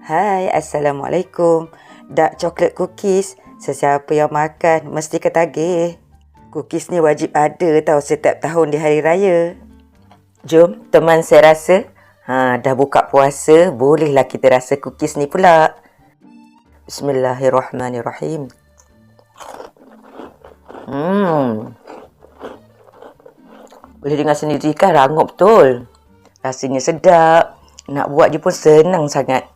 Hai, Assalamualaikum. Dark chocolate cookies. Sesiapa yang makan mesti ketagih. Cookies ni wajib ada tau setiap tahun di hari raya. Jom, teman saya rasa. Dah buka puasa, bolehlah kita rasa cookies ni pula. Bismillahirrahmanirrahim. Boleh dengar sendiri kan, rangup betul. Rasanya sedap. Nak buat je pun senang sangat.